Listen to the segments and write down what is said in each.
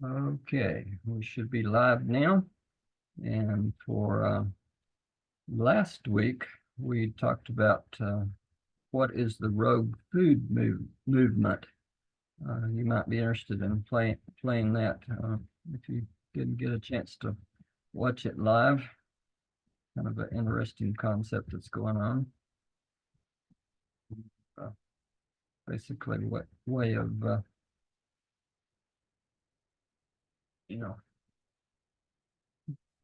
Okay, we should be live now. And for last week, we talked about what is the rogue food movement. You might be interested in playing that if you didn't get a chance to watch it live. Kind of an interesting concept that's going on. Basically, what way of you know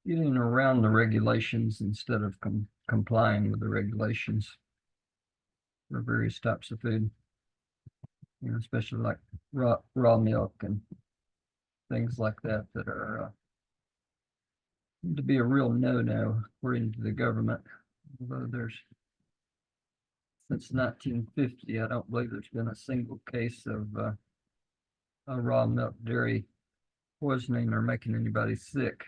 getting around the regulations instead of complying with the regulations for various types of food, especially like raw milk and things like that that are to be a real no-no according to the government. Although there's since 1950, I don't believe there's been a single case of a raw milk dairy poisoning or making anybody sick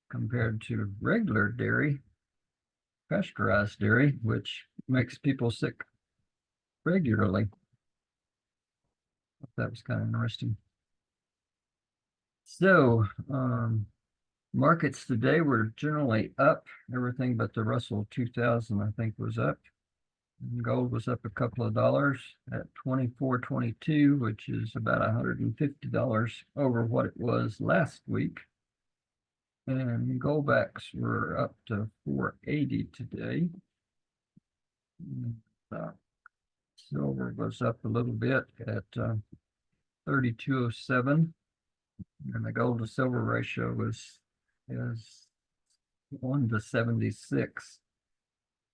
compared to regular dairy, pasteurized dairy, which makes people sick regularly. That was kind of interesting. So, markets today were generally up. Everything but the Russell 2000, I think, was up. And gold was up a couple of dollars at 24.22, which is about $150 over what it was last week. And goldbacks were up to 480 today. And, silver was up a little bit at 3207, and the gold to silver ratio is 1 to 76.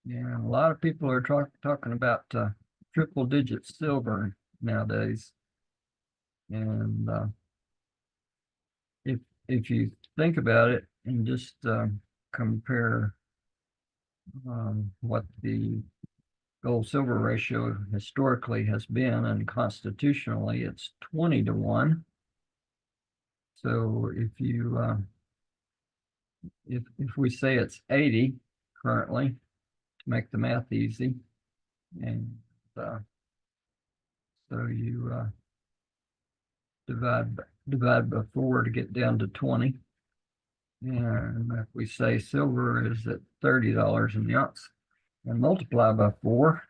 And a lot of people are talking about triple digit silver nowadays. And if you think about it and just compare what the gold silver ratio historically has been, and constitutionally it's 20 to 1. So if we say it's 80 currently, to make the math easy, and so you divide by 4 to get down to 20. And if we say silver is at $30 an ounce and multiply by 4,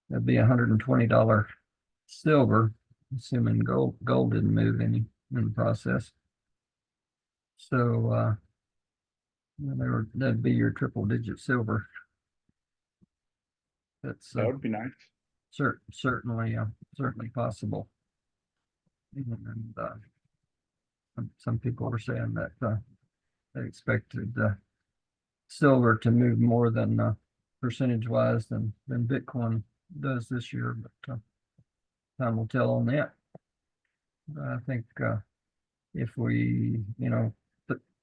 that'd be $120 silver, assuming gold didn't move any in the process. So that'd be your triple digit silver. That's That would be nice. certainly possible. And some people were saying that they expected silver to move more than percentage-wise than Bitcoin does this year, but time will tell on that. I think if we,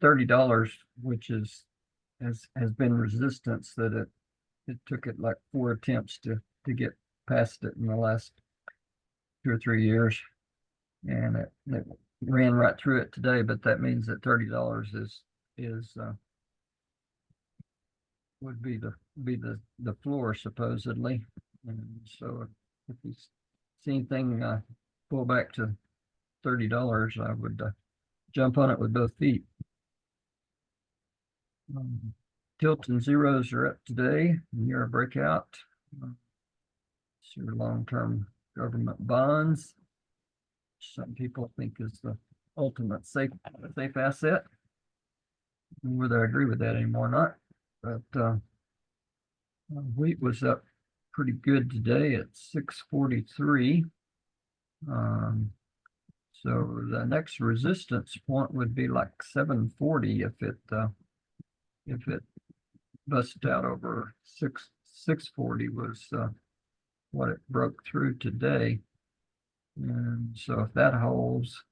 $30, which has been resistance, that it took it like 4 attempts to get past it in the last 2 or 3 years, and it ran right through it today. But that means that $30 would be the floor supposedly. And so if you see anything pull back to $30, I would jump on it with both feet. Tilt and zeros are up today near a breakout. It's your long-term government bonds. Some people think is the ultimate safe asset. Whether I agree with that anymore or not, but wheat was up pretty good today at 643. So the next resistance point would be like 740 if it busted out over 640 was what it broke through today. And so if that holds,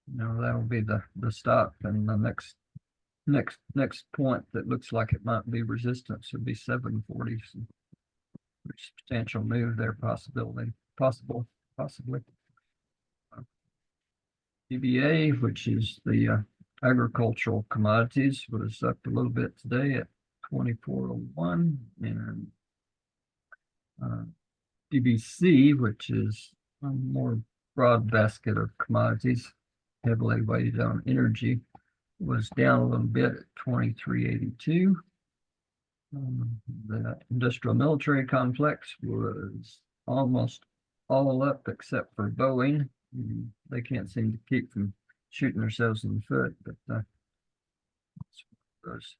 that'll be the stop, and the next point that looks like it might be resistance would be 740. So substantial move there, possibly. DBA, which is the agricultural commodities, was up a little bit today at 2401, and DBC, which is more broad basket of commodities, heavily weighted on energy, was down a little bit at 23.82. The industrial military complex was almost all up except for Boeing. They can't seem to keep from shooting themselves in the foot, but those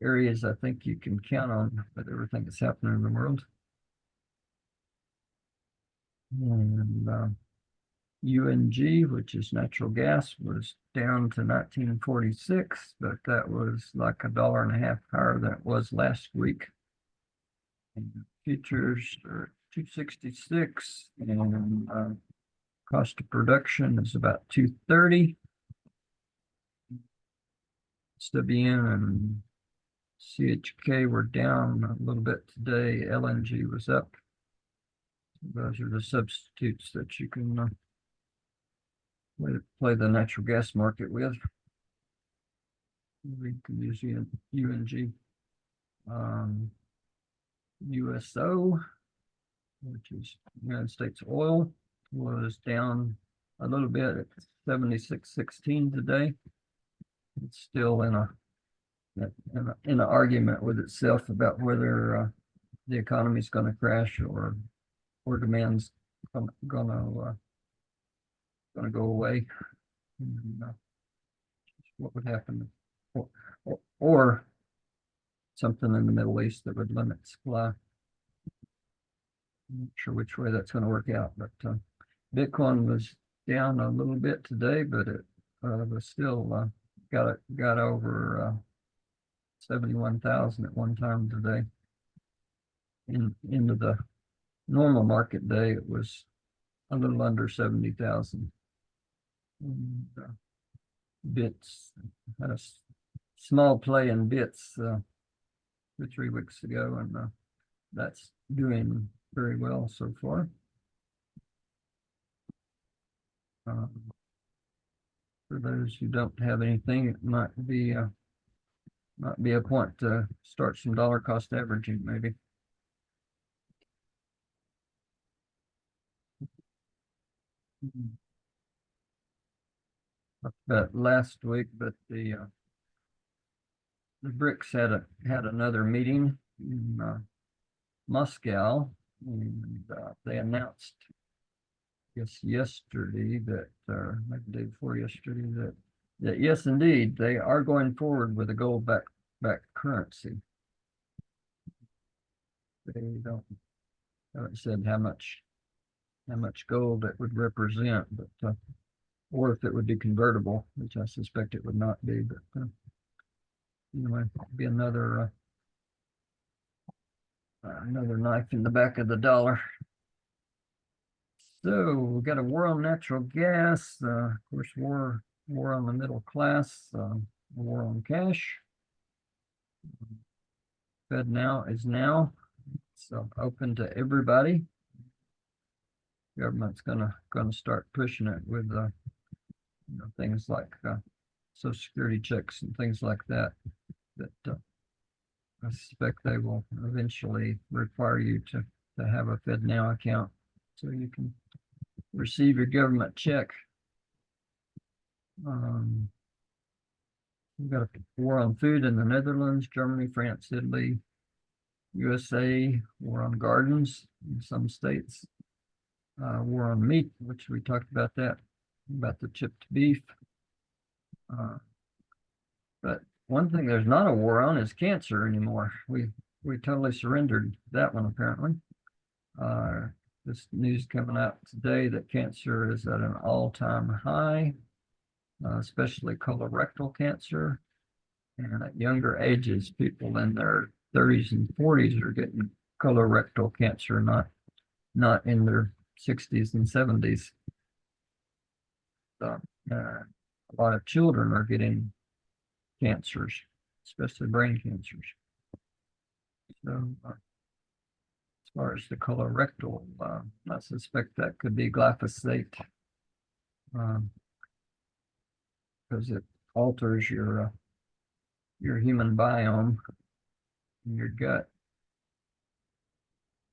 areas I think you can count on with everything that's happening in the world. And UNG, which is natural gas, was down to 1946, but that was like $1.50 higher than it was last week. And futures are 266, and cost of production is about 230. SWN and CHK were down a little bit today. LNG was up. Those are the substitutes that you can play the natural gas market with. We can use UNG. USO, which is United States oil, was down a little bit at 76.16 today. It's still in an argument with itself about whether the economy is going to crash or demand's going to go away. And, what would happen, or something in the Middle East that would limit supply. I'm not sure which way that's going to work out, but Bitcoin was down a little bit today, but it was still got over 71,000 at one time today. Into the normal market day, it was a little under 70,000. Bits had a small play in bits 2 or 3 weeks ago, and that's doing very well so far. For those who don't have anything, it might be a point to start some dollar cost averaging, maybe. But last week, but the BRICS had another meeting in Moscow, and they announced, I guess yesterday, that maybe the day before yesterday, that yes, indeed, they are going forward with a gold-backed currency. They haven't said how much gold it would represent, but or if it would be convertible, which I suspect it would not be. But anyway, it'd be another knife in the back of the dollar. So we've got a war on natural gas, of course, war on the middle class, war on cash. Fed now is now, so open to everybody. Government's gonna start pushing it with things like Social Security checks and things like that. That I suspect they will eventually require you to have a Fed Now account so you can receive your government check. We've got a war on food in the Netherlands, Germany, France, Italy, USA, war on gardens in some states, war on meat, which we talked about about the chipped beef. But one thing there's not a war on is cancer anymore. We totally surrendered that one, apparently. This news coming out today that cancer is at an all-time high, especially colorectal cancer. And at younger ages, people in their 30s and 40s are getting colorectal cancer, not in their 60s and 70s. A lot of children are getting cancers, especially brain cancers. So as far as the colorectal, I suspect that could be glyphosate, because it alters your human biome in your gut.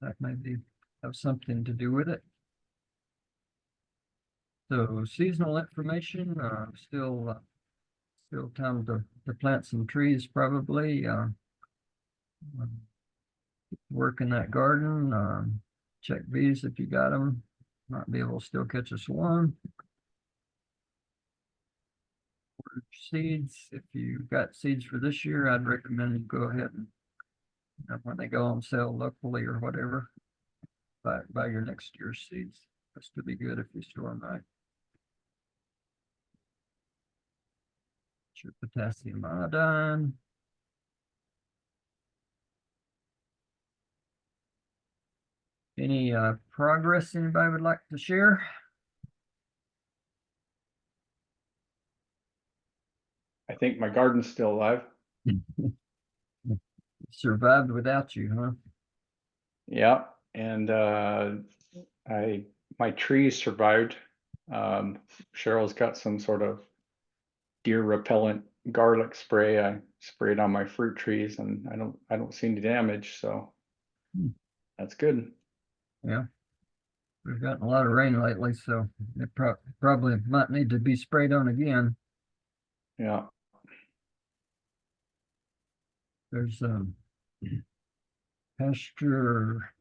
That may have something to do with it. So seasonal information, still time to plant some trees probably, work in that garden, check bees if you got them, might be able to still catch a swarm. Seeds, if you got seeds for this year, I'd recommend you go ahead and when they go on sale locally or whatever, buy your next year's seeds. That's to be good if you store them right. Your potassium iodine. Any progress anybody would like to share? I think my garden's still alive. Survived without you, huh? Yeah, and my trees survived. Cheryl's got some sort of deer repellent garlic spray. I sprayed on my fruit trees, and I don't see any damage, so that's good. Yeah, we've gotten a lot of rain lately, so it probably might need to be sprayed on again. Yeah. There's Pasture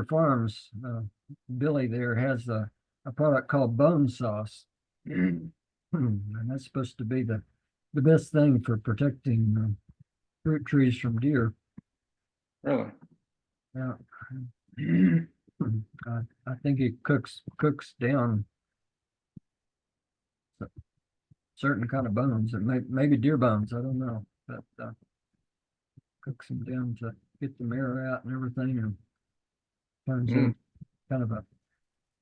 Farms. Billy there has a product called bone sauce, and that's supposed to be the best thing for protecting fruit trees from deer. Really? Yeah. I think it cooks down certain kind of bones, and maybe deer bones. I don't know, but cooks them down to get the marrow out and everything, and turns into kind of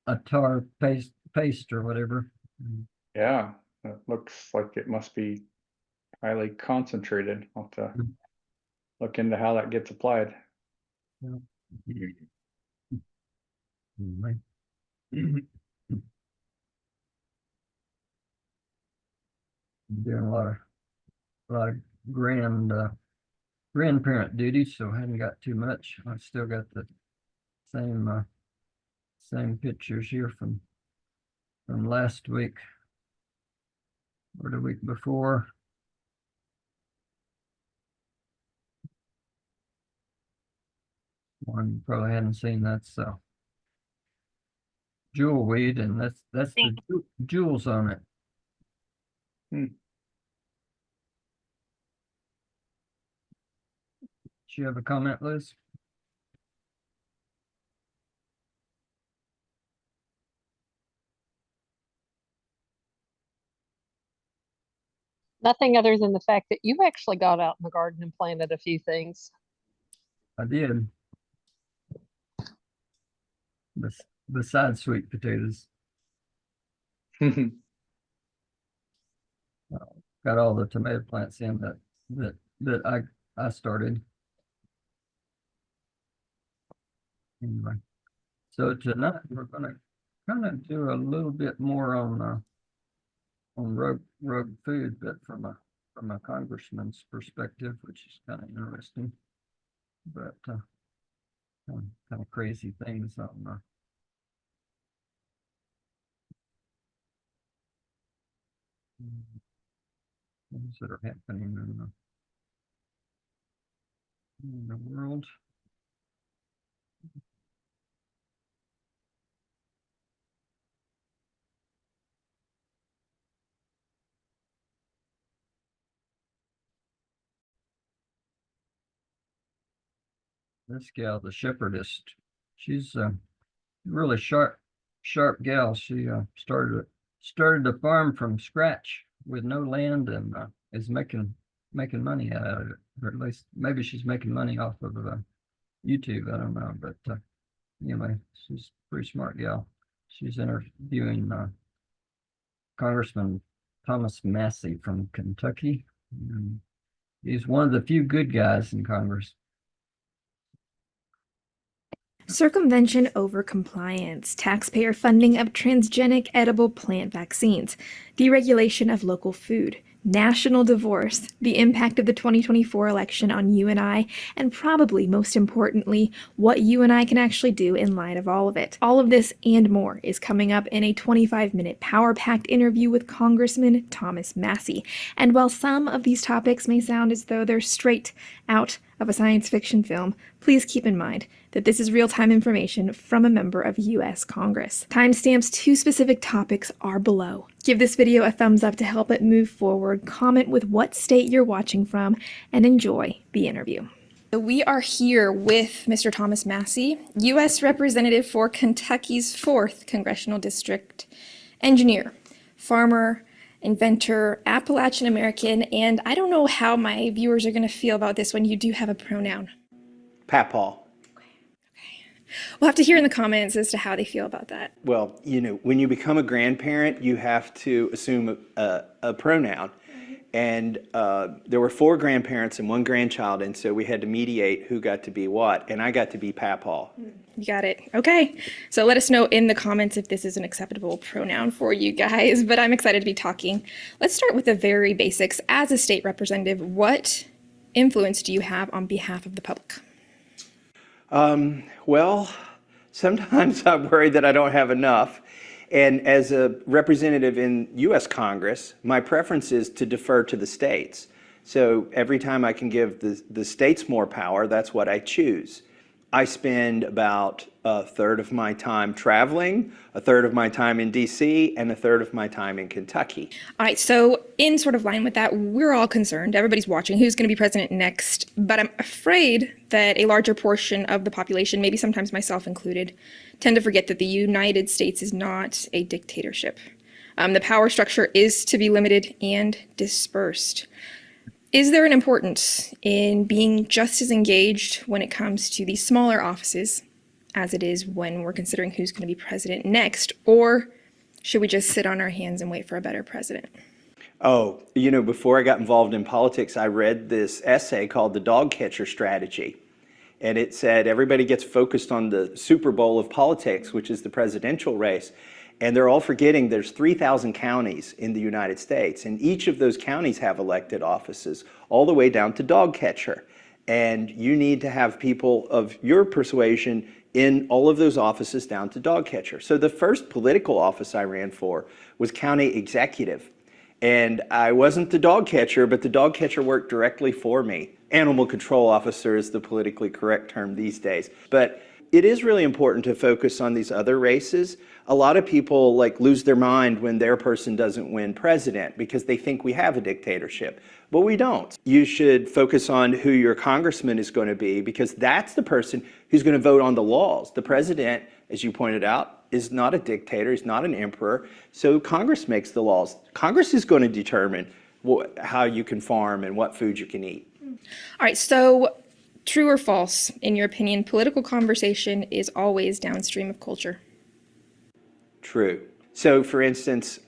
a tar paste or whatever. Yeah, it looks like it must be highly concentrated. I'll have to look into how that gets applied. Yeah. Doing a lot of grandparent duties, so I haven't got too much. I still got the same pictures here from last week or the week before. One you probably hadn't seen, that's jewel weed, and that's the jewels on it. Do you have a comment, Liz? Nothing other than the fact that you actually got out in the garden and planted a few things. I did. Besides sweet potatoes. Got all the tomato plants in that I started. Anyway, so tonight we're gonna kind of do a little bit more on rogue food, but from a congressman's perspective, which is kind of interesting. But kind of crazy things on things that are happening in the world. This gal, the shepherdess, she's a really sharp gal. She started a farm from scratch with no land, and is making money out of it, or at least maybe she's making money off of YouTube. I don't know, but anyway, she's a pretty smart gal. She's interviewing Congressman Thomas Massey from Kentucky. He's one of the few good guys in Congress. Circumvention over compliance, taxpayer funding of transgenic edible plant vaccines, deregulation of local food, national divorce, the impact of the 2024 election on you and I, and probably most importantly, what you and I can actually do in light of all of it. All of this and more is coming up in a 25-minute power-packed interview with Congressman Thomas Massie. And while some of these topics may sound as though they're straight out of a science fiction film, please keep in mind that this is real-time information from a member of U.S. Congress. Timestamps to specific topics are below. Give this video a thumbs up to help it move forward, comment with what state you're watching from, and enjoy the interview. We are here with Mr. Thomas Massie, U.S. Representative for Kentucky's 4th Congressional District, engineer, farmer, inventor, Appalachian American, and I don't know how my viewers are going to feel about this when you do have a pronoun. Papaw. We'll have to hear in the comments as to how they feel about that. Well, you know, when you become a grandparent, you have to assume a pronoun. And there were 4 grandparents and 1 grandchild, and so we had to mediate who got to be what, and I got to be Papaw. You got it. Okay. So let us know in the comments if this is an acceptable pronoun for you guys, but I'm excited to be talking. Let's start with the very basics. As a state representative, what influence do you have on behalf of the public? Well, sometimes I'm worried that I don't have enough. And as a representative in U.S. Congress, my preference is to defer to the states. So every time I can give the states more power, that's what I choose. I spend about a third of my time traveling, a third of my time in D.C., and a third of my time in Kentucky. All right, so in sort of line with that, we're all concerned. Everybody's watching who's going to be president next, but I'm afraid that a larger portion of the population, maybe sometimes myself included, tend to forget that the United States is not a dictatorship. The power structure is to be limited and dispersed. Is there an importance in being just as engaged when it comes to these smaller offices as it is when we're considering who's going to be president next? Or should we just sit on our hands and wait for a better president? Oh, you know, before I got involved in politics, I read this essay called The Dog Catcher Strategy. And it said everybody gets focused on the Super Bowl of politics, which is the presidential race. And they're all forgetting there's 3,000 counties in the United States, and each of those counties have elected offices, all the way down to dog catcher. And you need to have people of your persuasion in all of those offices down to dog catcher. So the first political office I ran for was county executive. And I wasn't the dog catcher, but the dog catcher worked directly for me. Animal control officer is the politically correct term these days. But it is really important to focus on these other races. A lot of people lose their mind when their person doesn't win president because they think we have a dictatorship, but we don't. You should focus on who your congressman is going to be because that's the person who's going to vote on the laws. The president, as you pointed out, is not a dictator, he's not an emperor, so Congress makes the laws. Congress is going to determine how you can farm and what food you can eat. All right, so true or false, in your opinion, political conversation is always downstream of culture? True. So for instance,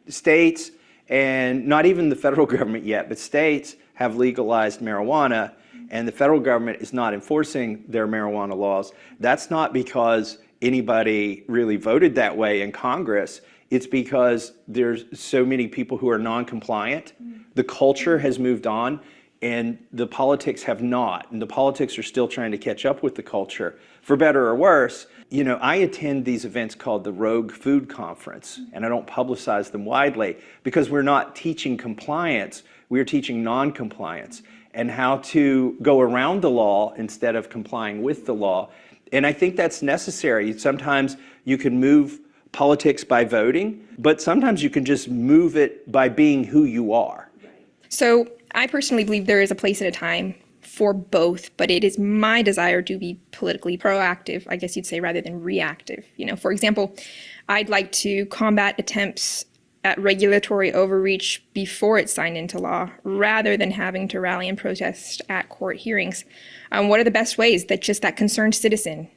states, and not even the federal government yet, but states have legalized marijuana, and the federal government is not enforcing their marijuana laws. That's not because anybody really voted that way in Congress. It's because there's so many people who are non-compliant. The culture has moved on, and the politics have not. And the politics are still trying to catch up with the culture, for better or worse. You know, I attend these events called the Rogue Food Conference, and I don't publicize them widely because we're not teaching compliance, we're teaching non-compliance and how to go around the law instead of complying with the law. And I think that's necessary. Sometimes you can move politics by voting, but sometimes you can just move it by being who you are. So I personally believe there is a place at a time for both, but it is my desire to be politically proactive, I guess you'd say, rather than reactive. You know, for example, I'd like to combat attempts at regulatory overreach before it's signed into law, rather than having to rally and protest at court hearings. What are the best ways that just that concerned citizen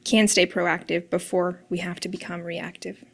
can stay proactive before we have to become reactive?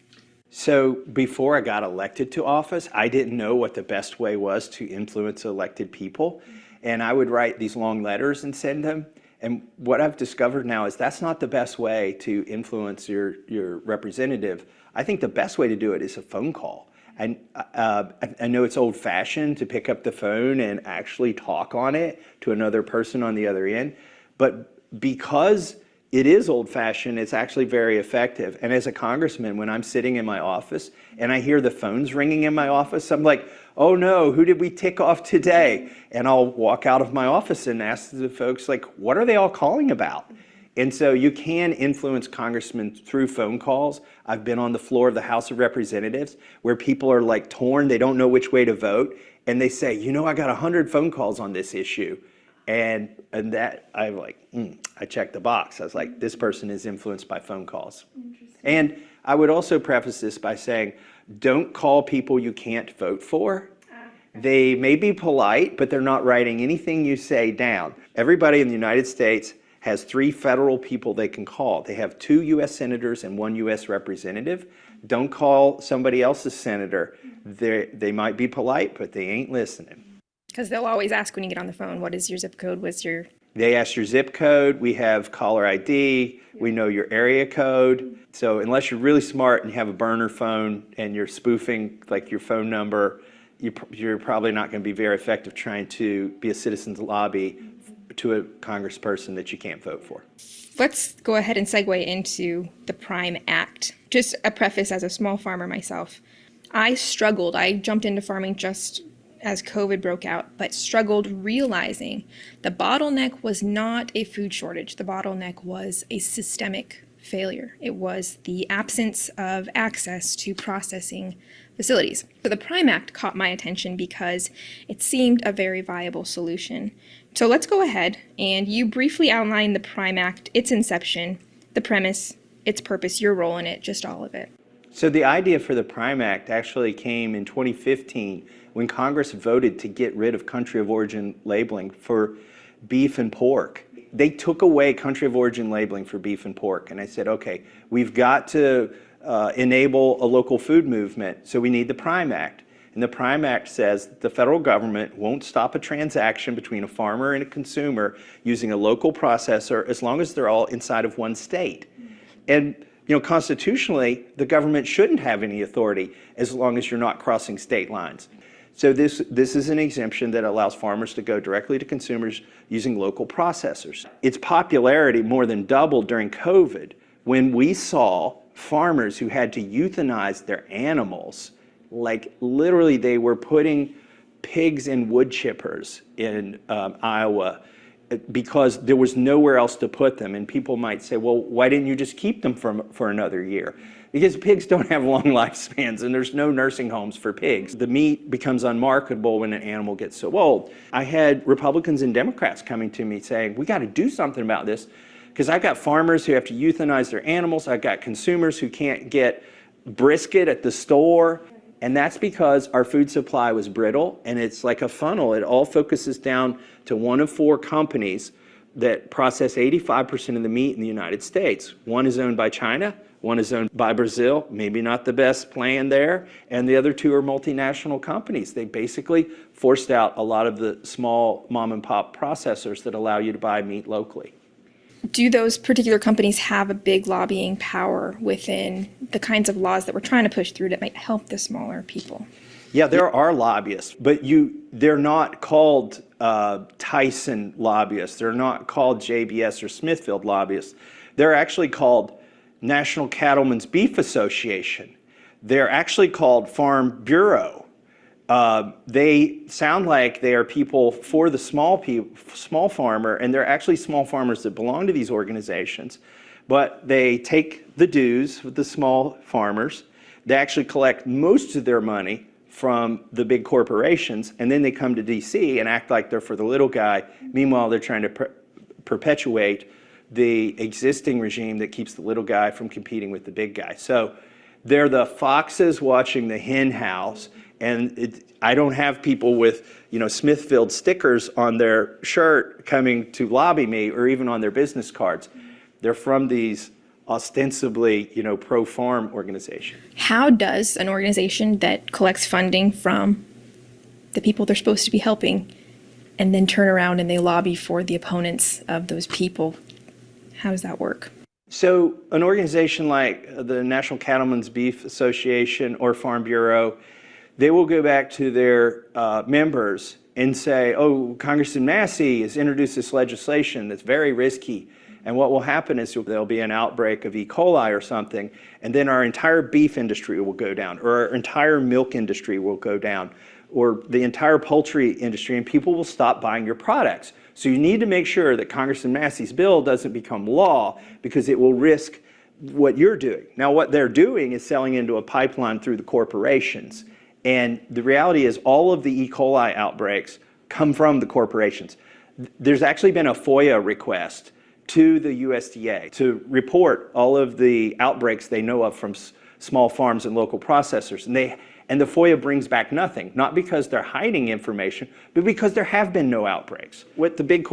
So before I got elected to office, I didn't know what the best way was to influence elected people. And I would write these long letters and send them. And what I've discovered now is that's not the best way to influence your representative. I think the best way to do it is a phone call. I know it's old-fashioned to pick up the phone and actually talk on it to another person on the other end, but because it is old-fashioned, it's actually very effective. And as a congressman, when I'm sitting in my office and I hear the phones ringing in my office, I'm like, oh no, who did we tick off today? And I'll walk out of my office and ask the folks, like, what are they all calling about? And so you can influence congressmen through phone calls. I've been on the floor of the House of Representatives where people are like torn, they don't know which way to vote. And they say, you know, I got 100 phone calls on this issue. And that, I'm like, I checked the box. I was like, this person is influenced by phone calls. And I would also preface this by saying, don't call people you can't vote for. They may be polite, but they're not writing anything you say down. Everybody in the United States has 3 federal people they can call. They have 2 U.S. senators and 1 U.S. representative. Don't call somebody else's senator. They might be polite, but they ain't listening. Because they'll always ask when you get on the phone, what is your zip code? What's your... They ask your zip code. We have caller ID. We know your area code. So unless you're really smart and you have a burner phone and you're spoofing like your phone number, you're probably not going to be very effective trying to be a citizen's lobby to a congressperson that you can't vote for. Let's go ahead and segue into the Prime Act. Just a preface, as a small farmer myself, I struggled. I jumped into farming just as COVID broke out, but struggled realizing the bottleneck was not a food shortage. The bottleneck was a systemic failure. It was the absence of access to processing facilities. So the Prime Act caught my attention because it seemed a very viable solution. So let's go ahead and you briefly outline the Prime Act, its inception, the premise, its purpose, your role in it, just all of it. So the idea for the Prime Act actually came in 2015 when Congress voted to get rid of country of origin labeling for beef and pork. They took away country of origin labeling for beef and pork. And I said, okay, we've got to enable a local food movement, so we need the Prime Act. And the Prime Act says that the federal government won't stop a transaction between a farmer and a consumer using a local processor as long as they're all inside of one state. And you know, constitutionally, the government shouldn't have any authority as long as you're not crossing state lines. So this is an exemption that allows farmers to go directly to consumers using local processors. Its popularity more than doubled during COVID when we saw farmers who had to euthanize their animals. Like literally they were putting pigs in wood chippers in Iowa because there was nowhere else to put them. And people might say, well, why didn't you just keep them for another year? Because pigs don't have long lifespans and there's no nursing homes for pigs. The meat becomes unmarketable when an animal gets so old. I had Republicans and Democrats coming to me saying, we got to do something about this because I've got farmers who have to euthanize their animals. I've got consumers who can't get brisket at the store. And that's because our food supply was brittle, and it's like a funnel. It all focuses down to one of 4 companies that process 85% of the meat in the United States. One is owned by China, one is owned by Brazil, maybe not the best plan there, and the other 2 are multinational companies. They basically forced out a lot of the small mom and pop processors that allow you to buy meat locally. Do those particular companies have a big lobbying power within the kinds of laws that we're trying to push through that might help the smaller people? Yeah, there are lobbyists, but they're not called Tyson lobbyists. They're not called JBS or Smithfield lobbyists. They're actually called National Cattlemen's Beef Association. They're actually called Farm Bureau. They sound like they are people for the small farmer, and they're actually small farmers that belong to these organizations, but they take the dues with the small farmers. They actually collect most of their money from the big corporations, and then they come to DC and act like they're for the little guy. Meanwhile, they're trying to perpetuate the existing regime that keeps the little guy from competing with the big guy. So they're the foxes watching the hen house. And I don't have people with, Smithfield stickers on their shirt coming to lobby me or even on their business cards. They're from these ostensibly, pro-farm organizations. How does an organization that collects funding from the people they're supposed to be helping and then turn around and they lobby for the opponents of those people, how does that work? So an organization like the National Cattlemen's Beef Association or Farm Bureau, they will go back to their members and say, oh, Congressman Massey has introduced this legislation that's very risky. And what will happen is there'll be an outbreak of E. coli or something, and then our entire beef industry will go down, or our entire milk industry will go down, or the entire poultry industry, and people will stop buying your products. So you need to make sure that Congressman Massey's bill doesn't become law, because it will risk what you're doing. Now, what they're doing is selling into a pipeline through the corporations. And the reality is all of the E. coli outbreaks come from the corporations. There's actually been a FOIA request to the USDA to report all of the outbreaks they know of from small farms and local processors. And the FOIA brings back nothing, not because they're hiding information, but because there have been no outbreaks. What the big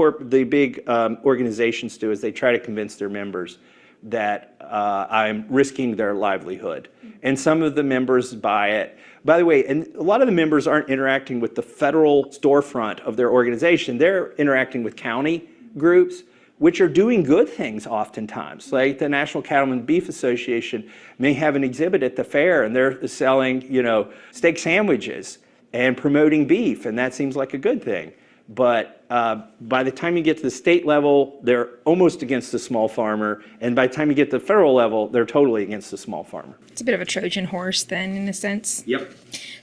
organizations do is they try to convince their members that I'm risking their livelihood. And some of the members buy it. By the way, and a lot of the members aren't interacting with the federal storefront of their organization. They're interacting with county groups, which are doing good things oftentimes. Like the National Cattlemen Beef Association may have an exhibit at the fair, and they're selling, steak sandwiches and promoting beef, and that seems like a good thing. But by the time you get to the state level, they're almost against the small farmer, and by the time you get to the federal level, they're totally against the small farmer. It's a bit of a Trojan horse then, in a sense. Yep.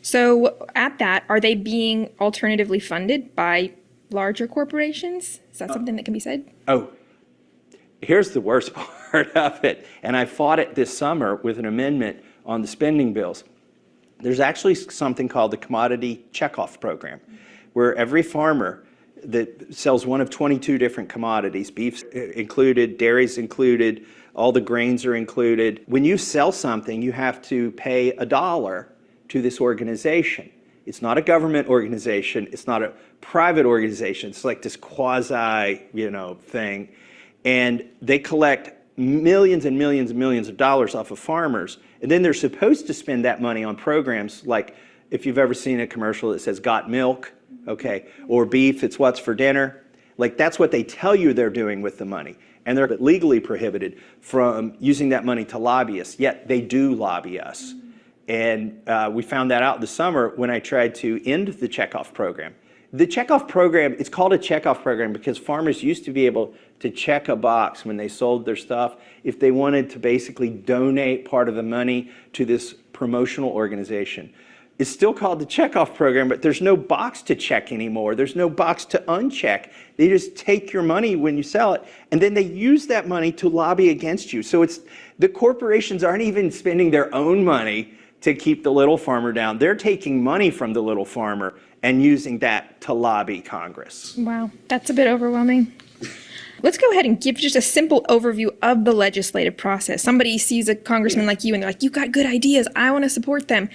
So at that, are they being alternatively funded by larger corporations? Is that something that can be said? Oh, here's the worst part of it, and I fought it this summer with an amendment on the spending bills. There's actually something called the Commodity Checkoff Program, where every farmer that sells one of 22 different commodities, beef's included, dairy's included, all the grains are included. When you sell something, you have to pay $1 to this organization. It's not a government organization. It's not a private organization. It's like this quasi, thing. And they collect millions and millions and millions of dollars off of farmers. And then they're supposed to spend that money on programs like, if you've ever seen a commercial that says, got milk, okay, or beef, it's what's for dinner. Like, that's what they tell you they're doing with the money. And they're legally prohibited from using that money to lobby us, yet they do lobby us. And we found that out this summer when I tried to end the checkoff program. The checkoff program, it's called a checkoff program because farmers used to be able to check a box when they sold their stuff if they wanted to basically donate part of the money to this promotional organization. It's still called the checkoff program, but there's no box to check anymore. There's no box to uncheck. They just take your money when you sell it, and then they use that money to lobby against you. So the corporations aren't even spending their own money to keep the little farmer down. They're taking money from the little farmer and using that to lobby Congress. Wow, that's a bit overwhelming. Let's go ahead and give just a simple overview of the legislative process. Somebody sees a congressman like you and they're like, you got good ideas, I want to support them.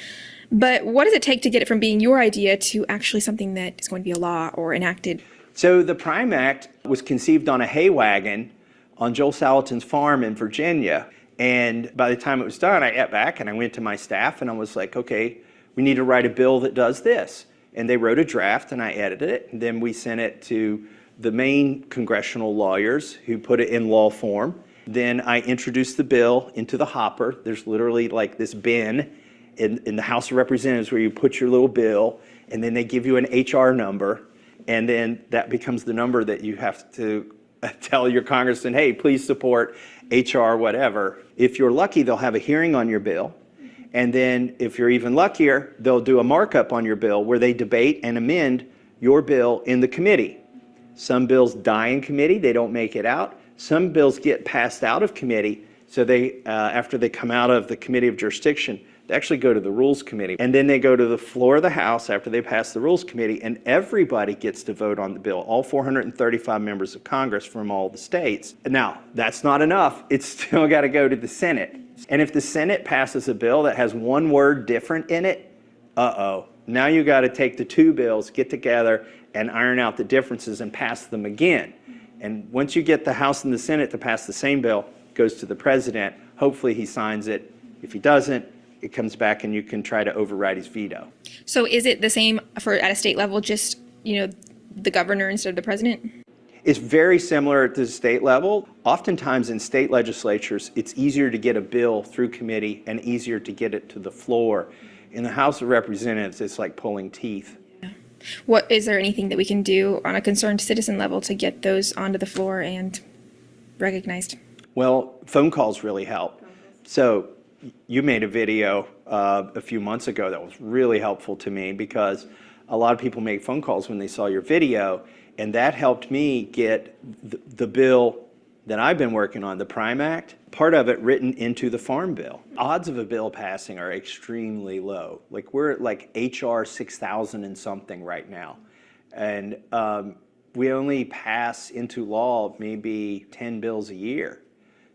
But what does it take to get it from being your idea to actually something that is going to be a law or enacted? So the PRIME Act was conceived on a hay wagon on Joel Salatin's farm in Virginia. And by the time it was done, I got back and I went to my staff and I was like, okay, we need to write a bill that does this. And they wrote a draft and I edited it. And then we sent it to the main congressional lawyers who put it in law form. Then I introduced the bill into the hopper. There's literally like this bin in the House of Representatives where you put your little bill, and then they give you an HR number, and then that becomes the number that you have to tell your congressman, hey, please support HR whatever. If you're lucky, they'll have a hearing on your bill, and then if you're even luckier, they'll do a markup on your bill where they debate and amend your bill in the committee. Some bills die in committee, they don't make it out. Some bills get passed out of committee, so they, after they come out of the Committee of Jurisdiction, they actually go to the Rules Committee. And then they go to the floor of the House after they pass the Rules Committee, and everybody gets to vote on the bill, all 435 members of Congress from all the states. Now, that's not enough. It's still got to go to the Senate. And if the Senate passes a bill that has one word different in it, now you got to take the two bills, get together, and iron out the differences and pass them again. And once you get the House and the Senate to pass the same bill, it goes to the president. Hopefully he signs it. If he doesn't, it comes back and you can try to override his veto. So is it the same at a state level, just, the governor instead of the president? It's very similar at the state level. Oftentimes in state legislatures, it's easier to get a bill through committee and easier to get it to the floor In the House of Representatives, it's like pulling teeth. What is there anything that we can do on a concerned citizen level to get those onto the floor and recognized? Well, phone calls really help. So you made a video a few months ago that was really helpful to me because a lot of people make phone calls when they saw your video, and that helped me get the bill that I've been working on, the Prime Act, part of it written into the Farm Bill. Odds of a bill passing are extremely low. Like we're at like HR 6,000 and something right now. And we only pass into law maybe 10 bills a year.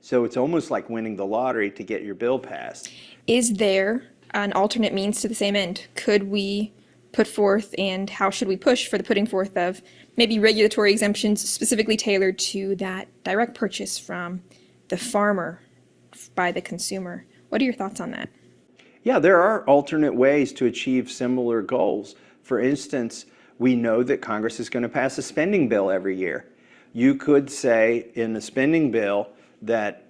So it's almost like winning the lottery to get your bill passed. Is there an alternate means to the same end? Could we put forth, and how should we push for the putting forth of maybe regulatory exemptions specifically tailored to that direct purchase from the farmer by the consumer? What are your thoughts on that? Yeah, there are alternate ways to achieve similar goals. For instance, we know that Congress is going to pass a spending bill every year. You could say in the spending bill that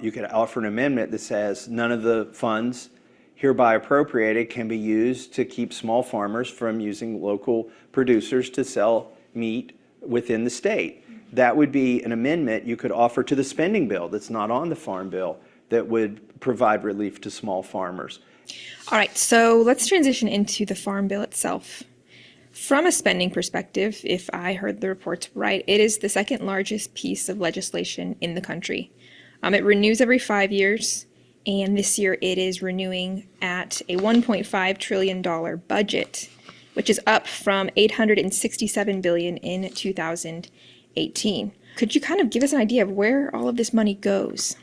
you could offer an amendment that says none of the funds hereby appropriated can be used to keep small farmers from using local producers to sell meat within the state. That would be an amendment you could offer to the spending bill that's not on the Farm Bill that would provide relief to small farmers. All right, so let's transition into the Farm Bill itself. From a spending perspective, if I heard the reports right, it is the second largest piece of legislation in the country. It renews every 5 years, and this year it is renewing at a $1.5 trillion budget, which is up from $867 billion in 2018. Could you kind of give us an idea of where all of this money goes?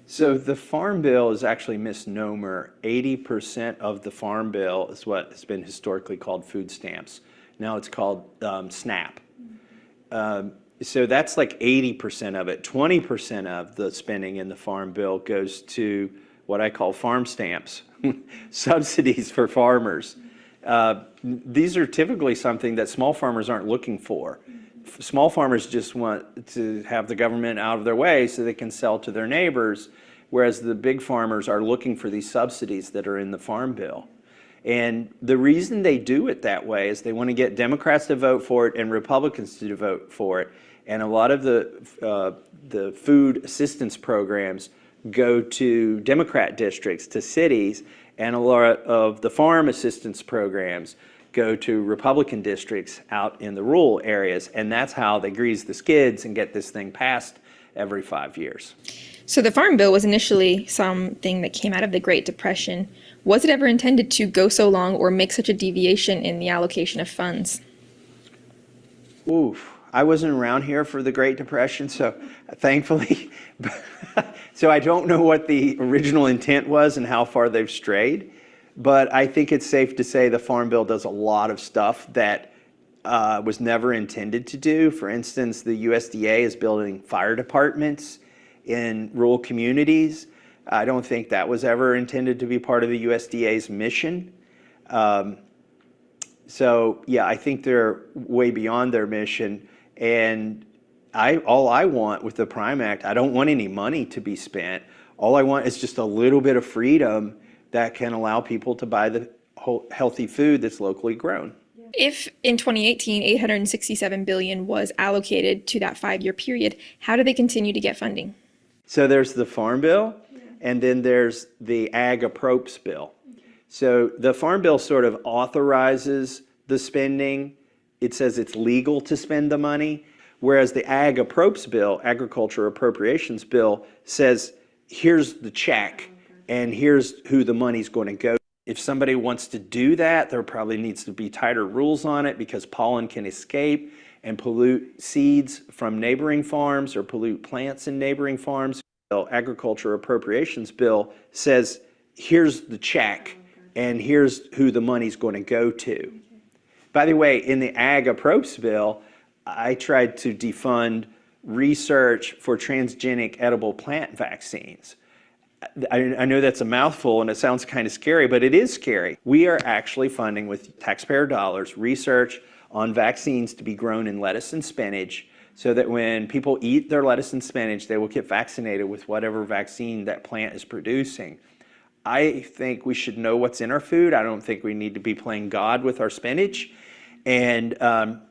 So the Farm Bill is actually a misnomer. 80% of the Farm Bill is what has been historically called food stamps. Now it's called SNAP. So that's like 80% of it. 20% of the spending in the Farm Bill goes to what I call farm stamps, subsidies for farmers. These are typically something that small farmers aren't looking for. Small farmers just want to have the government out of their way so they can sell to their neighbors, whereas the big farmers are looking for these subsidies that are in the Farm Bill. And the reason they do it that way is they want to get Democrats to vote for it and Republicans to vote for it. And a lot of the food assistance programs go to Democrat districts, to cities, and a lot of the farm assistance programs go to Republican districts out in the rural areas. And that's how they grease the skids and get this thing passed every 5 years. So the Farm Bill was initially something that came out of the Great Depression. Was it ever intended to go so long or make such a deviation in the allocation of funds? Oof. I wasn't around here for the Great Depression, so thankfully, so I don't know what the original intent was and how far they've strayed, but I think it's safe to say the Farm Bill does a lot of stuff that was never intended to do. For instance, the USDA is building fire departments in rural communities. I don't think that was ever intended to be part of the USDA's mission. So yeah, I think they're way beyond their mission. And all I want with the Prime Act, I don't want any money to be spent. All I want is just a little bit of freedom that can allow people to buy the healthy food that's locally grown. If in 2018, $867 billion was allocated to that 5-year period, how do they continue to get funding? So there's the Farm Bill, and then there's the Ag Approps Bill. So the Farm Bill sort of authorizes the spending. It says it's legal to spend the money, whereas the Ag Approps Bill, Agriculture Appropriations Bill, says here's the check and here's who the money's going to go. If somebody wants to do that, there probably needs to be tighter rules on it because pollen can escape and pollute seeds from neighboring farms or pollute plants in neighboring farms. The Agriculture Appropriations Bill says here's the check and here's who the money's going to go to. By the way, in the Ag Approps Bill, I tried to defund research for transgenic edible plant vaccines. I know that's a mouthful and it sounds kind of scary, but it is scary. We are actually funding with taxpayer dollars research on vaccines to be grown in lettuce and spinach so that when people eat their lettuce and spinach, they will get vaccinated with whatever vaccine that plant is producing. I think we should know what's in our food. I don't think we need to be playing God with our spinach. And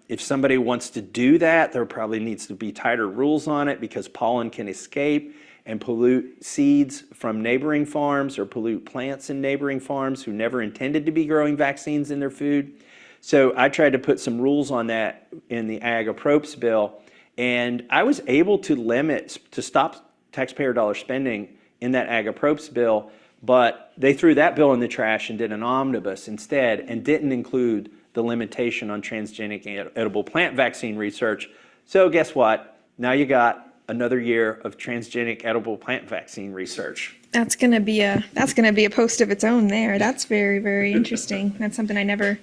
if somebody wants to do that, there probably needs to be tighter rules on it, because pollen can escape and pollute seeds from neighboring farms or pollute plants in neighboring farms who never intended to be growing vaccines in their food. So I tried to put some rules on that in the Ag Appropriations bill, and I was able to stop taxpayer dollar spending in that Ag Appropriations bill, but they threw that bill in the trash and did an omnibus instead, and didn't include the limitation on transgenic edible plant vaccine research. So guess what? Now you got another year of transgenic edible plant vaccine research. That's gonna be a post of its own there. That's very, very interesting. That's something I never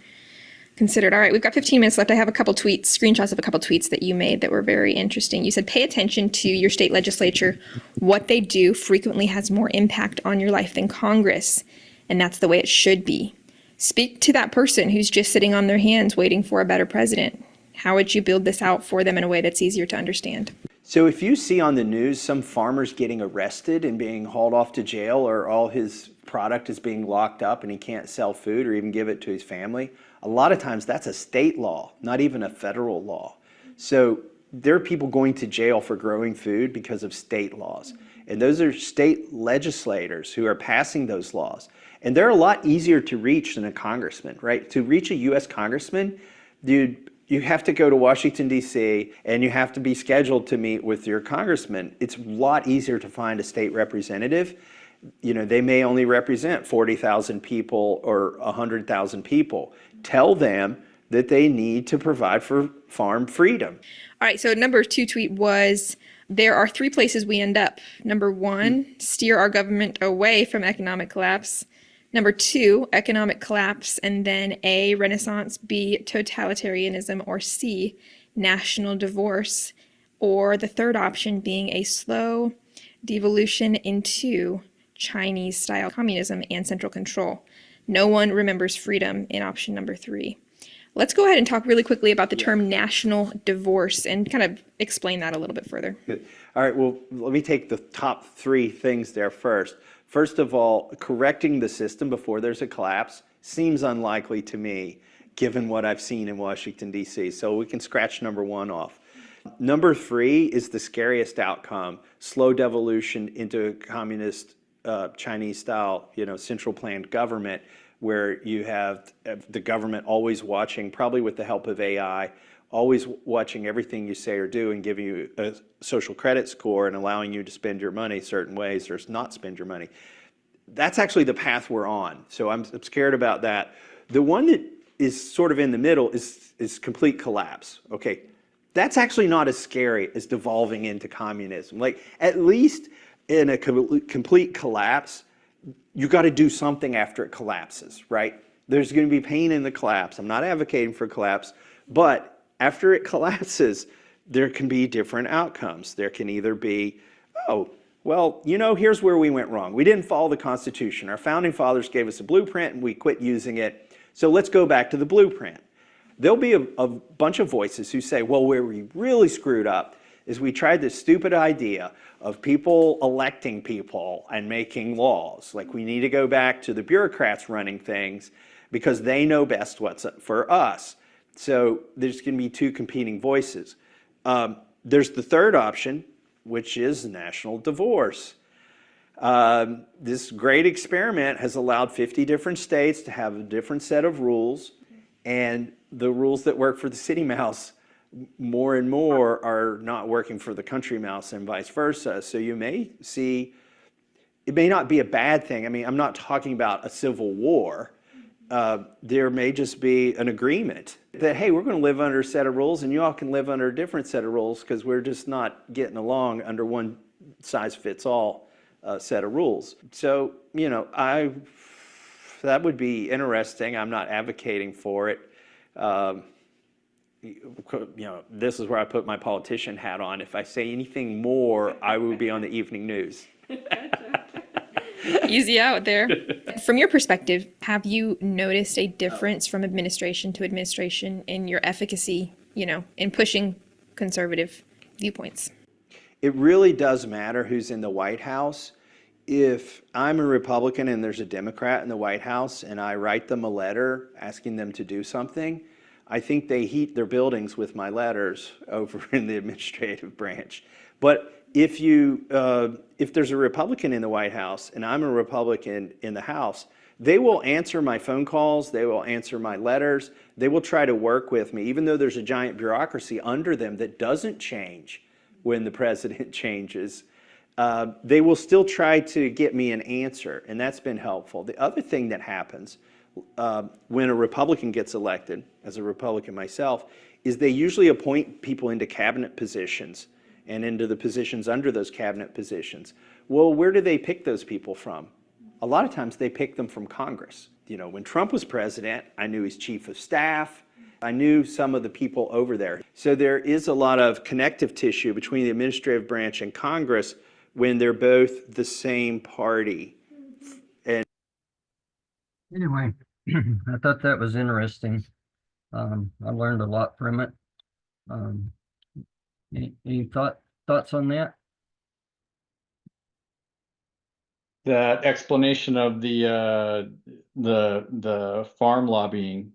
considered. All right, we've got 15 minutes left. I have a couple tweets, screenshots of a couple tweets that you made that were very interesting. You said, pay attention to your state legislature. What they do frequently has more impact on your life than Congress, and that's the way it should be. Speak to that person who's just sitting on their hands waiting for a better president. How would you build this out for them in a way that's easier to understand? So if you see on the news some farmers getting arrested and being hauled off to jail, or all his product is being locked up and he can't sell food or even give it to his family, a lot of times that's a state law, not even a federal law. So there are people going to jail for growing food because of state laws. And those are state legislators who are passing those laws. And they're a lot easier to reach than a congressman, right? To reach a U.S. congressman, dude, you have to go to Washington, D.C., and you have to be scheduled to meet with your congressman. It's a lot easier to find a state representative. You know, they may only represent 40,000 people or 100,000 people. Tell them that they need to provide for farm freedom. All right, so number 2 tweet was, there are 3 places we end up. Number 1, steer our government away from economic collapse. Number 2, economic collapse, and then A, renaissance, B, totalitarianism, or C, national divorce, or the third option being a slow devolution into Chinese-style communism and central control. No one remembers freedom in option number 3. Let's go ahead and talk really quickly about the term national divorce and kind of explain that a little bit further. Good. All right, well, let me take the top 3 things there first. First of all, correcting the system before there's a collapse seems unlikely to me, given what I've seen in Washington, D.C. So we can scratch number 1 off. Number 3 is the scariest outcome, slow devolution into communist Chinese-style, central planned government, where you have the government always watching, probably with the help of AI, always watching everything you say or do and giving you a social credit score and allowing you to spend your money certain ways or not spend your money. That's actually the path we're on. So I'm scared about that. The one that is sort of in the middle is complete collapse. Okay, that's actually not as scary as devolving into communism. Like, at least in a complete collapse, you got to do something after it collapses, right? There's going to be pain in the collapse. I'm not advocating for collapse, but after it collapses, there can be different outcomes. There can either be, oh, well, here's where we went wrong. We didn't follow the Constitution. Our founding fathers gave us a blueprint and we quit using it. So let's go back to the blueprint. There'll be a bunch of voices who say, well, where we really screwed up is we tried this stupid idea of people electing people and making laws. Like, we need to go back to the bureaucrats running things because they know best what's for us. So there's going to be 2 competing voices. There's the third option, which is national divorce. This great experiment has allowed 50 different states to have a different set of rules, and the rules that work for the city mouse more and more are not working for the country mouse, and vice versa. So you may see, it may not be a bad thing. I mean, I'm not talking about a civil war. There may just be an agreement that, hey, we're going to live under a set of rules and you all can live under a different set of rules because we're just not getting along under one size fits all set of rules. So, that would be interesting. I'm not advocating for it. This is where I put my politician hat on. If I say anything more, I would be on the evening news. Easy out there. From your perspective, have you noticed a difference from administration to administration in your efficacy, in pushing conservative viewpoints? It really does matter who's in the White House. if I'm a Republican and there's a Democrat in the White House and I write them a letter asking them to do something, I think they heat their buildings with my letters over in the administrative branch. But if there's a Republican in the White House and I'm a Republican in the House, they will answer my phone calls, they will answer my letters, they will try to work with me, even though there's a giant bureaucracy under them that doesn't change when the president changes. They will still try to get me an answer, and that's been helpful. The other thing that happens when a Republican gets elected, as a Republican myself, is they usually appoint people into cabinet positions and into the positions under those cabinet positions. Well, where do they pick those people from? A lot of times they pick them from Congress. You know, when Trump was president, I knew his chief of staff. I knew some of the people over there. So there is a lot of connective tissue between the administrative branch and Congress when they're both the same party. And Anyway, I thought that was interesting. I learned a lot from it. Any thoughts on that? That explanation of the farm lobbying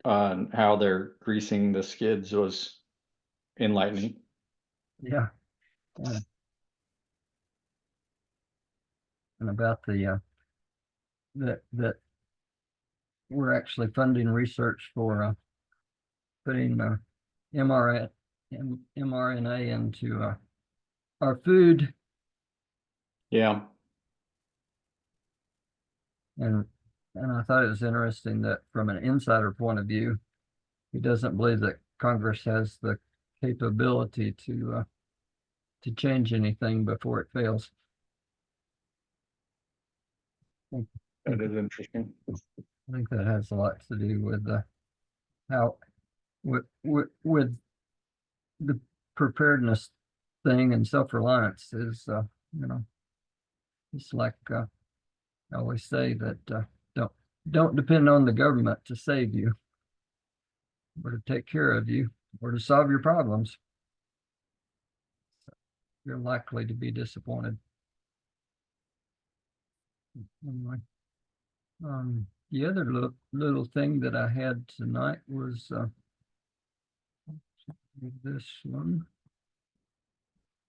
on how they're greasing the skids was enlightening. Yeah. And about the that we're actually funding research for putting mRNA into our food. Yeah. And I thought it was interesting that from an insider point of view, he doesn't believe that Congress has the capability to change anything before it fails. That is interesting. I think that has a lot to do with how with the preparedness thing and self-reliance is you know, it's like I always say that don't depend on the government to save you or to take care of you or to solve your problems. You're likely to be disappointed. Anyway, the other little thing that I had tonight was this one.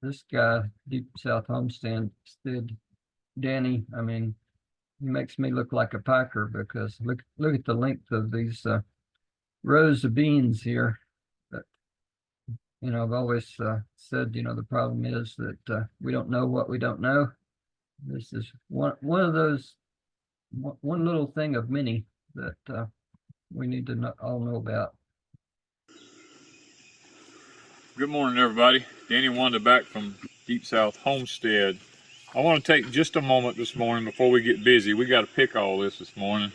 This guy, Deep South Homestead, Danny. I mean, he makes me look like a piker because look at the length of these rows of beans here. But you know, I've always said, you know, the problem is that we don't know what we don't know. This is one of those, one little thing of many that we need to all know about. Good morning, everybody. Danny Wanda back from Deep South Homestead. I want to take just a moment this morning before we get busy. We got to pick all this morning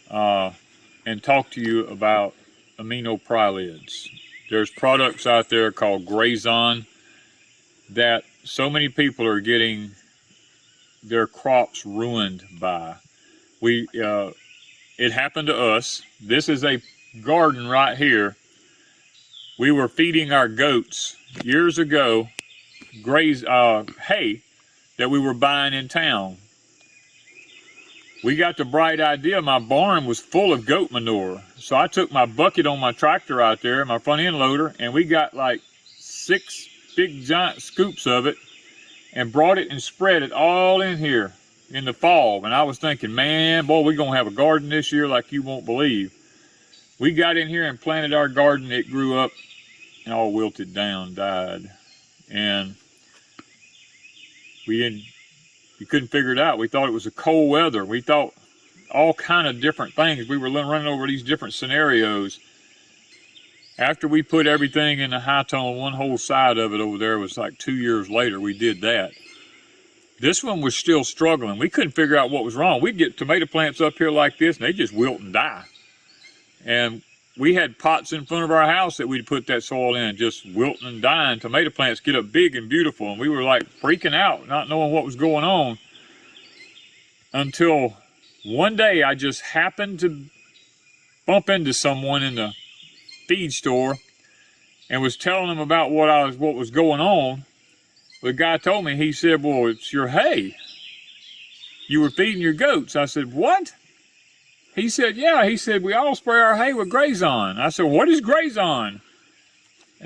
and talk to you about aminoprylids. There's products out there called Grazon that so many people are getting their crops ruined by. It happened to us. This is a garden right here. We were feeding our goats years ago hay that we were buying in town. We got the bright idea, my barn was full of goat manure. So I took my bucket on my tractor out there, my front end loader, and we got like 6 big giant scoops of it and brought it and spread it all in here in the fall. And I was thinking, man, boy, we're gonna have a garden this year like you won't believe. We got in here and planted our garden. It grew up and all wilted down, died. And we couldn't figure it out. We thought it was a cold weather. We thought all kind of different things. We were running over these different scenarios. After we put everything in the high tone, one whole side of it over there was like 2 years later, we did that. This one was still struggling. We couldn't figure out what was wrong. We'd get tomato plants up here like this and they just wilt and die. And we had pots in front of our house that we'd put that soil in, just wilting and dying. Tomato plants get up big and beautiful. And we were like freaking out, not knowing what was going on. Until one day I just happened to bump into someone in the feed store and was telling them about what was going on. The guy told me, he said, well, it's your hay. you were feeding your goats. I said, what? He said, yeah. He said, we all spray our hay with Grazon. I said, what is Grazon?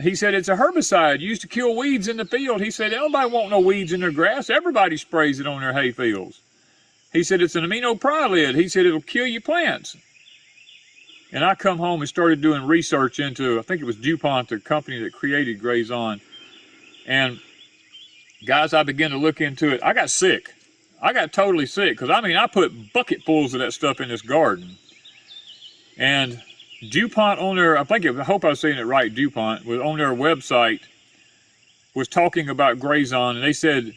He said, it's a herbicide used to kill weeds in the field. He said, nobody want no weeds in their grass. Everybody sprays it on their hay fields. He said, it's an aminopyrrolid. He said, it'll kill your plants. And I come home and started doing research into, I think it was DuPont, the company that created Grazon. And guys, I began to look into it. I got sick. I got totally sick because, I mean, I put bucketfuls of that stuff in this garden. And DuPont on their, I hope I was saying it right, DuPont, was on their website, was talking about Grazon, and they said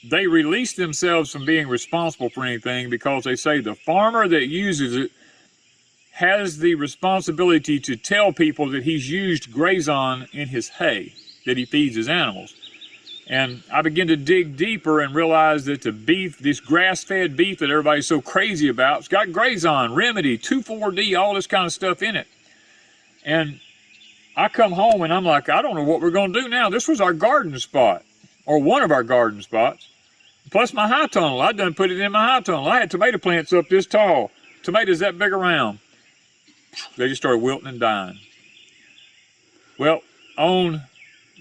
they released themselves from being responsible for anything because they say the farmer that uses it has the responsibility to tell people that he's used Grazon in his hay that he feeds his animals. And I began to dig deeper and realize that the beef, this grass-fed beef that everybody's so crazy about, it's got Grazon, Remedy, 2,4-D, all this kind of stuff in it. And I come home and I'm like, I don't know what we're going to do now. This was our garden spot, or one of our garden spots. Plus my high tunnel. I done put it in my high tunnel. I had tomato plants up this tall, tomatoes that big around. They just started wilting and dying. Well, on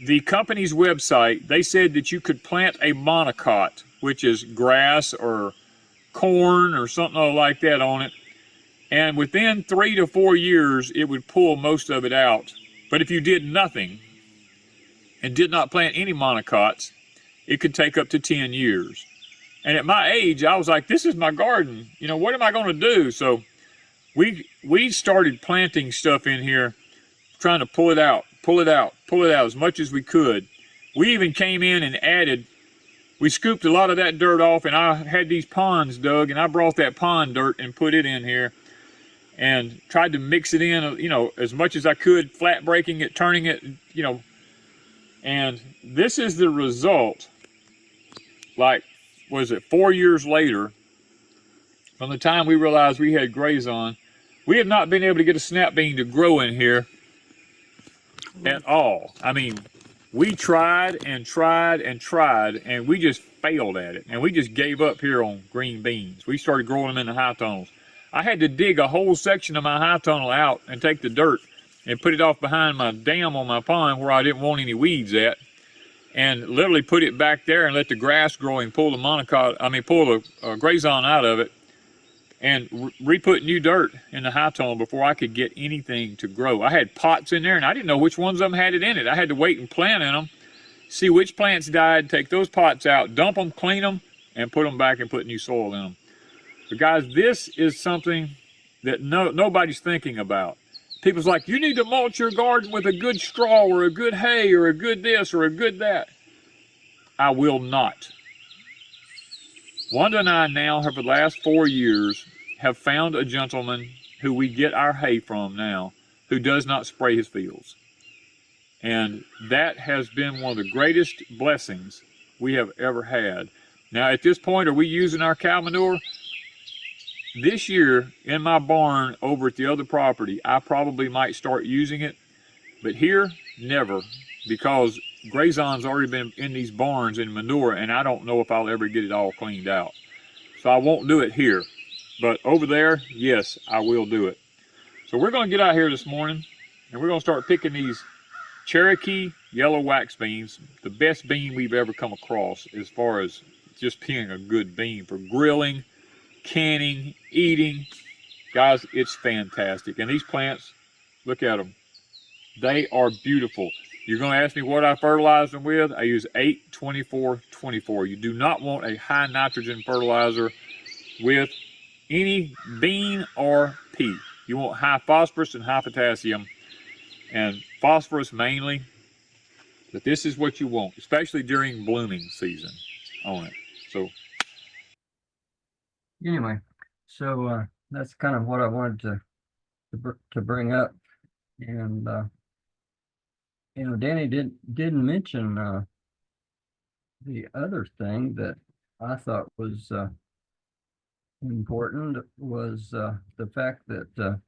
the company's website, they said that you could plant a monocot, which is grass or corn or something like that on it. And within 3 to 4 years, it would pull most of it out. But if you did nothing and did not plant any monocots, it could take up to 10 years. And at my age, I was like, this is my garden. You know, what am I going to do? So we started planting stuff in here, trying to pull it out as much as we could. We even came in and added, we scooped a lot of that dirt off, and I had these ponds dug, and I brought that pond dirt and put it in here and tried to mix it in, you know, as much as I could, flat breaking it, turning it, you know. And this is the result, like, was it 4 years later, from the time we realized we had Grazon. We have not been able to get a snap bean to grow in here at all. I mean, we tried and tried and tried, and we just failed at it. And we just gave up here on green beans. We started growing them in the high tunnels. I had to dig a whole section of my high tunnel out and take the dirt and put it off behind my dam on my pond where I didn't want any weeds at, and literally put it back there and let the grass grow and pull the pull the Grazon out of it, and re-put new dirt in the high tunnel before I could get anything to grow. I had pots in there, and I didn't know which ones of them had it in it. I had to wait and plant in them, see which plants died, take those pots out, dump them, clean them, and put them back and put new soil in them. But guys, this is something that nobody's thinking about. People's like, you need to mulch your garden with a good straw or a good hay or a good this or a good that. I will not. Wanda and I now, for the last 4 years, have found a gentleman who we get our hay from now, who does not spray his fields. And that has been one of the greatest blessings we have ever had. Now, at this point, are we using our cow manure? This year, in my barn over at the other property, I probably might start using it. But here, never. Because Grazon's already been in these barns in manure, and I don't know if I'll ever get it all cleaned out. So I won't do it here. But over there, yes, I will do it. So we're going to get out here this morning, and we're going to start picking these Cherokee yellow wax beans, the best bean we've ever come across as far as just being a good bean for grilling, canning, eating. Guys, it's fantastic. And these plants, look at them. They are beautiful. You're going to ask me what I fertilize them with? I use 8-24-24. You do not want a high nitrogen fertilizer with any bean or pea. You want high phosphorus and high potassium, and phosphorus mainly. But this is what you want, especially during blooming season on it. So Anyway, so that's kind of what I wanted to bring up. And you know, Danny didn't mention the other thing that I thought was important was the fact that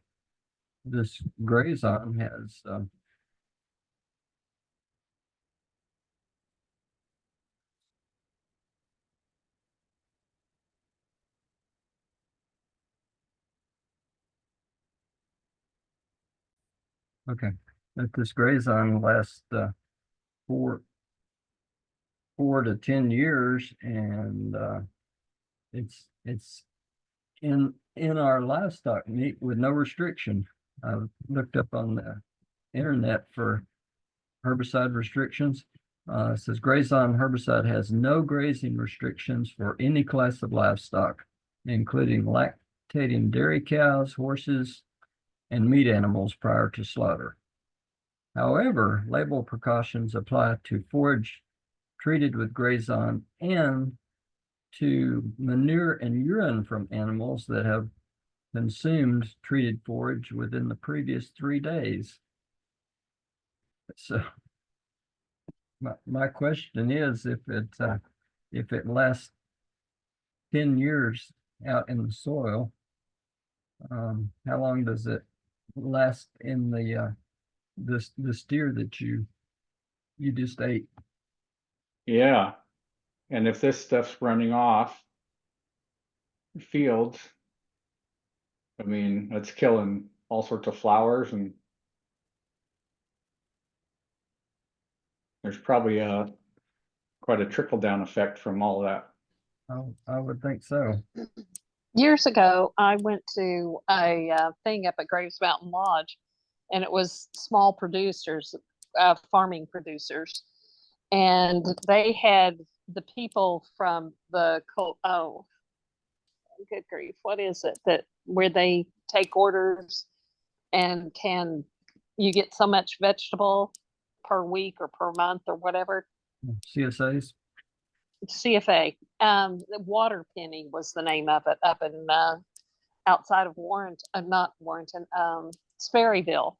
this Grazon has Okay, that this grazon lasts 4 to 10 years, and it's in our livestock meat with no restriction. I looked up on the internet for herbicide restrictions. It says grazon herbicide has no grazing restrictions for any class of livestock, including lactating dairy cows, horses, and meat animals prior to slaughter. However, label precautions apply to forage treated with grazon and to manure and urine from animals that have consumed treated forage within the previous 3 days. So my question is, if it lasts 10 years out in the soil, how long does it last in the the steer that you just ate? Yeah. And if this stuff's running off fields, I mean, it's killing all sorts of flowers, and there's probably quite a trickle down effect from all that. I would think so. Years ago, I went to a thing up at Graves Mountain Lodge, and it was small producers, farming producers, and they had the people from the oh, good grief, what is it that where they take orders and you get so much vegetable per week or per month or whatever. CSAs. CFA. The Water Penny was the name of it, up in outside of Warrenton, not Warrenton, Sperryville.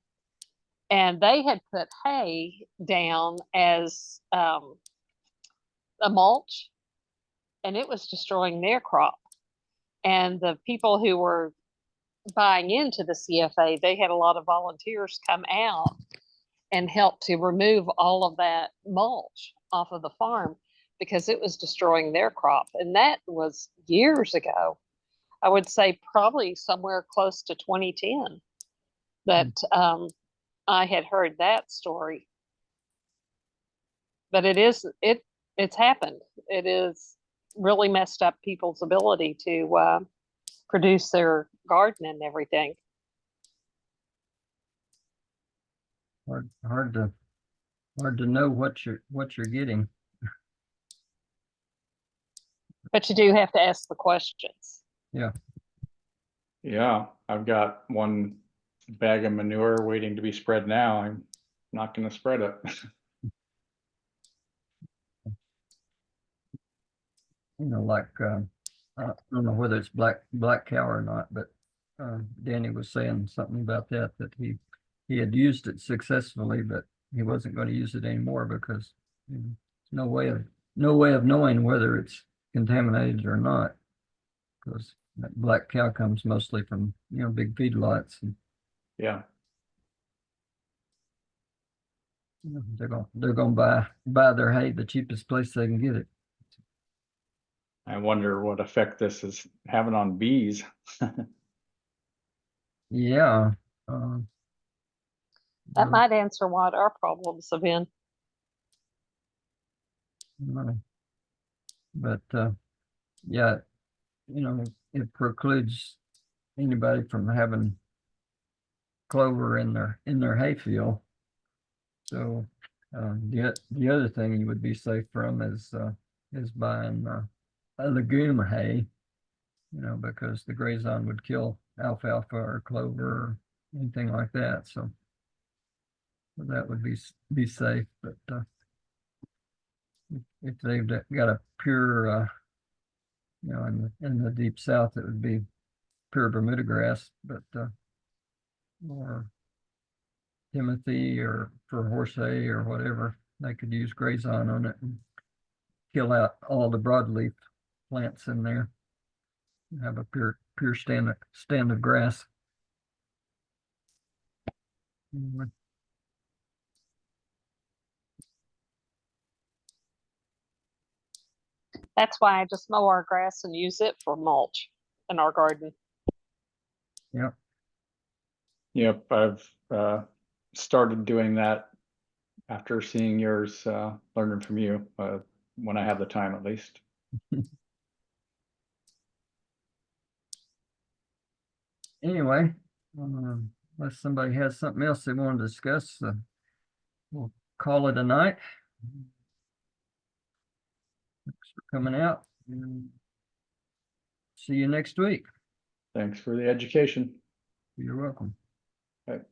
And they had put hay down as a mulch, and it was destroying their crop. And the people who were buying into the CFA, they had a lot of volunteers come out and help to remove all of that mulch off of the farm because it was destroying their crop. And that was years ago. I would say probably somewhere close to 2010 that I had heard that story. But it's happened. It is really messed up people's ability to produce their garden and everything. Hard to know what you're getting. But you do have to ask the questions. Yeah. Yeah, I've got one bag of manure waiting to be spread now. I'm not going to spread it. Like I don't know whether it's black cow or not, but Danny was saying something about that he had used it successfully, but he wasn't going to use it anymore because there's no way of knowing whether it's contaminated or not, because that black cow comes mostly from big feedlots, and Yeah. they're gonna buy their hay the cheapest place they can get it. I wonder what effect this is having on bees. Yeah. That might answer what our problems have been. But yeah, it precludes anybody from having clover in their hay field. So the other thing you would be safe from is buying a legume hay, because the grazon would kill alfalfa or clover or anything like that. So that would be safe. But if they've got a pure, in the deep south, it would be pure Bermuda grass, but or Timothy or for horse hay or whatever, they could use grazon on it and kill out all the broadleaf plants in there and have a pure stand of grass. Anyway. That's why I just mow our grass and use it for mulch in our garden. Yep. Yep, I've started doing that after seeing yours, learning from you, when I have the time at least. Anyway, unless somebody has something else they want to discuss, we'll call it a night. Thanks for coming out. And see you next week. Thanks for the education. You're welcome. Okay.